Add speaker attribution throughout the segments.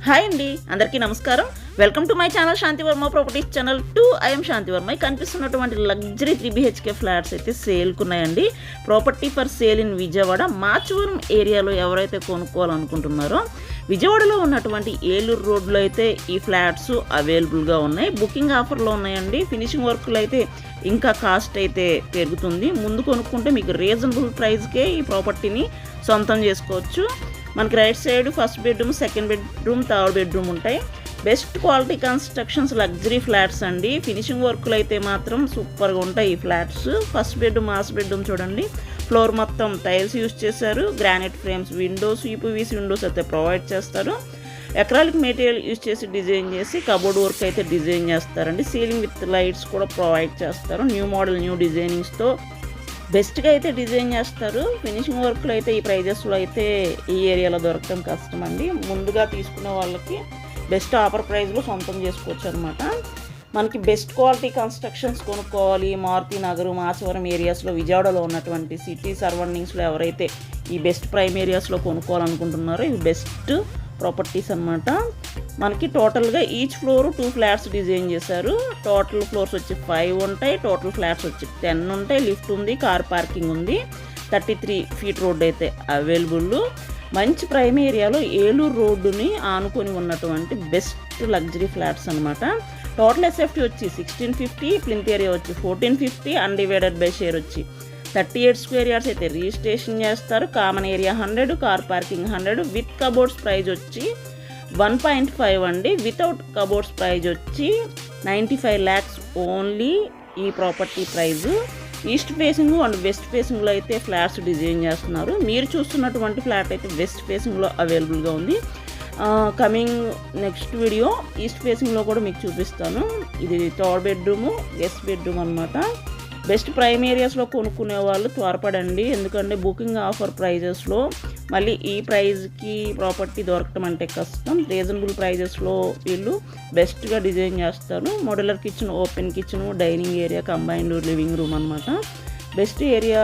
Speaker 1: Hi అండి, అందరికీ నమస్కారం. Welcome to my channel Shantivarma properties channel 2. I'm Shantivarma. కనిపిస్తున్నటువంటి లగ్జరీ 3 BHK ఫ్లాట్స్ అయితే సేల్కున్నాయండి. Property for sale in Vijayawada Machavaram ఏరియాలో ఎవరైతే కొనుక్కోవాలనుకుంటున్నారో విజయవాడలో ఉన్నటువంటి ఏలూరు రోడ్లో అయితే ఈ ఫ్లాట్స్ అవైలబుల్గా ఉన్నాయి. బుకింగ్ ఆఫర్లో ఉన్నాయండి. ఫినిషింగ్ వర్క్లు అయితే ఇంకా కాస్ట్ అయితే పెరుగుతుంది. ముందు కొనుక్కుంటే మీకు రీజనబుల్ ప్రైస్కే ఈ ప్రాపర్టీని సొంతం చేసుకోవచ్చు. మనకి right side first bedroom, second bedroom, third bedroom ఉంటాయి. Best quality constructions luxury flats అండి. ఫినిషింగ్ వర్క్లు అయితే మాత్రం సూపర్గా ఉంటాయి ఈ flats. First bedroom, master bedroom చూడండి, ఫ్లోర్ మొత్తం టైల్స్ యూస్ చేశారు. Granite frames, windows, UPVC windows అయితే ప్రొవైడ్ చేస్తారు. ఎక్రాలిక్ మెటీరియల్ యూస్ చేసి డిజైన్ చేసి కబోర్డ్ వర్క్ అయితే డిజైన్ చేస్తారండి. సీలింగ్ విత్ లైట్స్ కూడా ప్రొవైడ్ చేస్తారు. న్యూ మోడల్, న్యూ డిజైనింగ్స్తో బెస్ట్గా అయితే డిజైన్ చేస్తారు. ఫినిషింగ్ వర్క్లు అయితే ఈ ప్రైజెస్లో అయితే ఈ ఏరియాలో దొరకడం కష్టం అండి. ముందుగా తీసుకునే వాళ్ళకి బెస్ట్ ఆఫర్ ప్రైస్లో సొంతం చేసుకోవచ్చు అనమాట. మనకి బెస్ట్ క్వాలిటీ కన్స్ట్రక్షన్స్ కొనుక్కోవాలి, మారుతి నగరు, మాచవరం ఏరియాస్లో, విజయవాడలో ఉన్నటువంటి సిటీ సరౌండింగ్స్లో ఎవరైతే ఈ బెస్ట్ ప్రైమ్ ఏరియాస్లో కొనుక్కోవాలనుకుంటున్నారో ఇవి బెస్ట్ ప్రాపర్టీస్ అనమాట. మనకి టోటల్గా ఈచ్ ఫ్లోర్ 2 ఫ్లాట్స్ డిజైన్ చేశారు. టోటల్ ఫ్లోర్స్ వచ్చి 5 ఉంటాయి. టోటల్ ఫ్లాట్స్ వచ్చి 10 ఉంటాయి. లిఫ్ట్ ఉంది, కార్ పార్కింగ్ ఉంది. 33 feet రోడ్ అయితే అవైలబుల్. మంచి ప్రైమ్ ఏరియాలో ఏలూరు రోడ్డుని ఆనుకొని ఉన్నటువంటి బెస్ట్ లగ్జరీ ఫ్లాట్స్ అనమాట. టోటల్ ఎస్ఎఫ్టీ వచ్చి 1650, ప్లింత్ ఏరియా వచ్చి 1450, అన్డివైడెడ్ బై షేర్ వచ్చి 38 square yards అయితే రిజిస్ట్రేషన్ చేస్తారు. Common area 100, car parking 100. With cupboards price వచ్చి 1.5 అండి. వితౌట్ కబోర్డ్స్ ప్రైజ్ వచ్చి 95 lakhs ఓన్లీ ఈ property price. East facing and west ఫేసింగ్లో అయితే ఫ్లాట్స్ డిజైన్ చేస్తున్నారు. మీరు చూస్తున్నటువంటి ఫ్లాట్ అయితే వెస్ట్ ఫేసింగ్లో అవైలబుల్గా ఉంది. కమింగ్ నెక్స్ట్ వీడియో ఈస్ట్ ఫేసింగ్లో కూడా మీకు చూపిస్తాను. ఇది థర్డ్ బెడ్రూము, వెస్ట్ బెడ్రూమ్ అనమాట. బెస్ట్ ప్రైమ్ ఏరియాస్లో కొనుక్కునే వాళ్ళు త్వరపడండి. ఎందుకంటే బుకింగ్ ఆఫర్ ప్రైజెస్లో మళ్ళీ ఈ ప్రైజ్కి ప్రాపర్టీ దొరకటం అంటే కష్టం. రీజనబుల్ ప్రైజెస్లో వీళ్ళు బెస్ట్గా డిజైన్ చేస్తారు. Modular kitchen, open kitchen, dining area, combined living room అనమాట. బెస్ట్ ఏరియా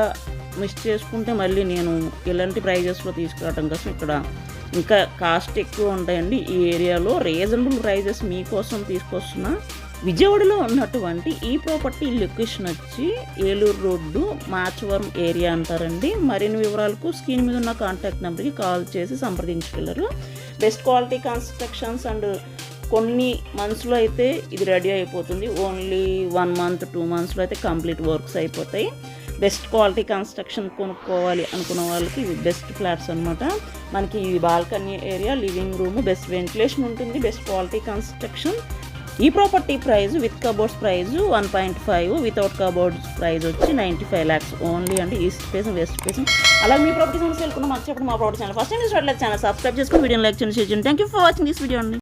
Speaker 1: మిస్ చేసుకుంటే మళ్ళీ నేను ఇలాంటి ప్రైజెస్లో తీసుకురావడం కోసం ఇక్కడ ఇంకా కాస్ట్ ఎక్కువ ఉంటాయండి. ఈ ఏరియాలో రీజనబుల్ ప్రైజెస్ మీకోసం తీసుకొస్తున్నా. విజయవాడలో ఉన్నటువంటి ఈ ప్రాపర్టీ లొకేషన్ వచ్చి ఏలూరు రోడ్డు, మాచవరం ఏరియా అంటారండి. మరిన్ని వివరాలకు స్క్రీన్ మీద ఉన్న కాంటాక్ట్ నెంబర్కి కాల్ చేసి సంప్రదించగలరు. బెస్ట్ క్వాలిటీ కన్స్ట్రక్షన్స్ అండ్ కొన్ని మంత్స్లో అయితే ఇది రెడీ అయిపోతుంది. ఓన్లీ 1 month 2 monthsలో అయితే కంప్లీట్ వర్క్స్ అయిపోతాయి. బెస్ట్ క్వాలిటీ కన్స్ట్రక్షన్ కొనుక్కోవాలి అనుకున్న వాళ్ళకి ఇవి బెస్ట్ ఫ్లాట్స్ అనమాట. మనకి ఈ balcony area, living room, best ventilation ఉంటుంది. Best quality construction. ఈ property price with cupboards price 1.5, without cupboards price వచ్చి 95 lakhs ఓన్లీ అండి. East facing, west facing. అలాగే మీ ప్రాపర్టీస్ సేల్కున్న మాకు చెప్పండి. మా property channel first time channel subscribe చేసుకుని వీడియో లైక్ చేయండి, షేర్ చేయండి. Thank you for watching this video అండి.